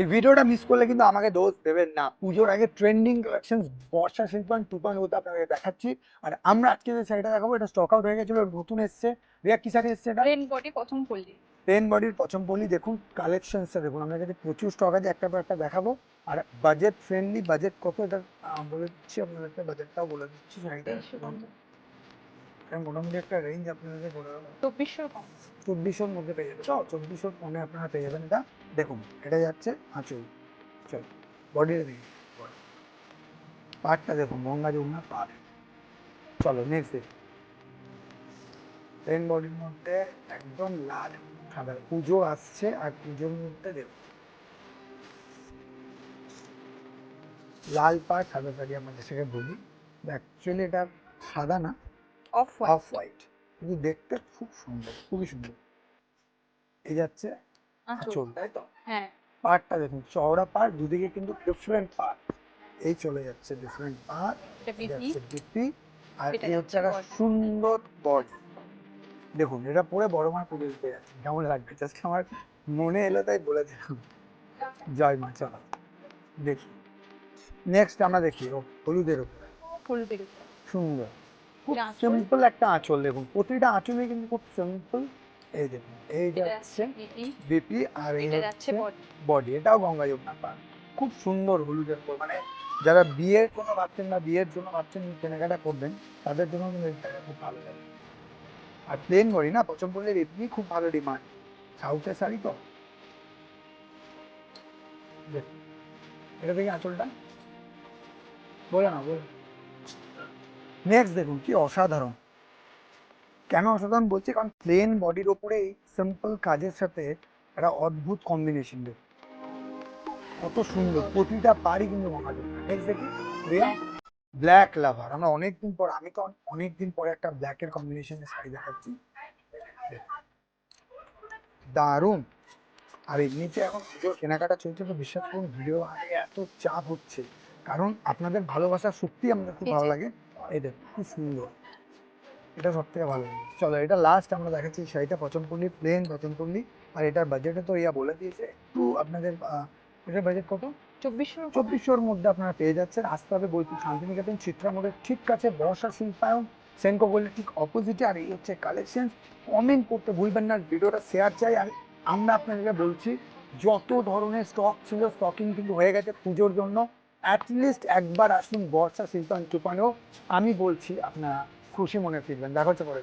এই ভিডিওটা মিস করলে কিন্তু আমাকে দোষ দেবেন না। পুজোর আগে ট্রেন্ডিং কালেকশন বর্ষা শিল্পায়ন 2.0 আপনাকে দেখাচ্ছি। আর আমরা আজকে যে শাড়িটা দেখাবো এটা স্টক আউট হয়ে গেছিল, নতুন এসছে। রিয়া কি শাড়ি এসছে এটা? রেন বডি প্রথম পল্লী। টেন বডির পচমপল্লি। দেখুন কালেকশনসটা দেখুন, আমার কাছে প্রচুর স্টক আছে, একটা পর একটা দেখাবো। আর বাজেট ফ্রেন্ডলি, বাজেট কত এটা বলে দিচ্ছি আপনাদেরকে, বাজেটটাও বলে দিচ্ছি শাড়িটা। মোটামুটি একটা রেঞ্জ আপনাদেরকে বলে দেবো, 2400 কম। 2400-র মধ্যে পেয়ে যাবে। 2400-র কমে আপনারা পেয়ে যাবেন এটা। দেখুন এটা যাচ্ছে আঁচল, চল বডির দিকে পার্টটা দেখুন, গঙ্গা যমুনা পার্ট। চলো নেক্সট দেখুন, প্লেন বডির মধ্যে একদম লাল সাদা। পুজো আসছে আর পুজোর মধ্যে দেখুন লাল পাড় সাদা শাড়ি আমরা যেটাকে বলি, অ্যাকচুয়ালি এটা সাদা না, অফ অফ হোয়াইট, কিন্তু দেখতে খুব সুন্দর, খুবই সুন্দর। এই যাচ্ছে আঁচল, তাই তো? হ্যাঁ, পাড়টা দেখুন চওড়া পাড়, দুদিকে কিন্তু ডিফারেন্ট পাড়। এই চলে যাচ্ছে ডিফারেন্ট পাড়, এটা বিপি, যাচ্ছে বিপি। আর এটা এই হচ্ছে একটা body। সুন্দর বডি। দেখুন এটা পরে বড় মার পুজো দিতে যাচ্ছে, কেমন লাগবে জাস্ট আমার মনে এলো তাই বলে দিলাম। জয় মা। চলো দেখি নেক্সট আমরা দেখি হলুদের উপরে হলুদের সুন্দর খুব এটা আঁচল, সিম্পল একটা আঁচল। দেখুন প্রতিটা আঁচলে কিন্তু খুব সিম্পল। এই দেখুন এই এটা যাচ্ছে বিপি, বিপি, আর এই এটা যাচ্ছে হচ্ছে বডি। বডি। এটাও গঙ্গা যমুনা পার, খুব সুন্দর হলুদের উপর। মানে যারা বিয়ের কোনো ভাবছেন বা বিয়ের জন্য ভাবছেন কেনাকাটা করবেন, তাদের জন্য কিন্তু এই জায়গা খুব ভালো লাগে। আর প্লেন বডি না, পচমপল্লির এমনি খুব ভালো ডিমান্ড, সাউথের শাড়ি তো। দেখুন এটা দেখি আঁচলটা, বলে না বলে। নেক্সট দেখুন কি অসাধারণ। কেন অসাধারণ বলছি, কারণ প্লেন বডির ওপরে এই সিম্পল কাজের সাথে একটা অদ্ভুত কম্বিনেশন। দেখুন কত সুন্দর, প্রতিটা পাড়ই কিন্তু মহাজন। নেক্সট দেখি রিয়া, হ্যাঁ, ব্ল্যাক লাভার। আমরা অনেকদিন পর, আমি তো অনেকদিন পরে একটা ব্ল্যাকের কম্বিনেশনে শাড়ি দেখাচ্ছি, দারুণ। আর এমনিতে এখন পুজোর কেনাকাটা চলছে, তো বিশ্বাস করুন ভিডিও আগে এত চাপ হচ্ছে, কারণ আপনাদের ভালোবাসা সত্যি আমাদের খুব এই ভালো যে লাগে। এই দেখুন খুব সুন্দর, এটা সব থেকে ভালো লাগে। চলো এটা লাস্ট আমরা দেখাচ্ছি শাড়িটা, পচমপল্লি প্লেন পচমপল্লি। আর এটার বাজেটে তো ইয়া বলে দিয়েছে একটু আপনাদের। এটার বাজেট কত? 2400 কম। 2400-র মধ্যে আপনারা পেয়ে যাচ্ছেন। আসতে হবে বোলপুর শান্তিনিকেতন চিত্রা মোড়ের ঠিক কাছে, বর্ষা শিল্পায়ন সেনকো বলে ঠিক অপোজিটে। আর এই হচ্ছে কালেকশন। কমেন্ট করতে ভুলবেন না, ভিডিওটা শেয়ার চাই। আর আমরা আপনাদেরকে বলছি যত ধরনের স্টক ছিল স্টকিং কিন্তু হয়ে গেছে পুজোর জন্য। অ্যাটলিস্ট একবার আসুন বর্ষা শিল্পায়ন 2.0, আমি বলছি আপনারা খুশি মনে ফিরবেন। দেখা হচ্ছে পরে।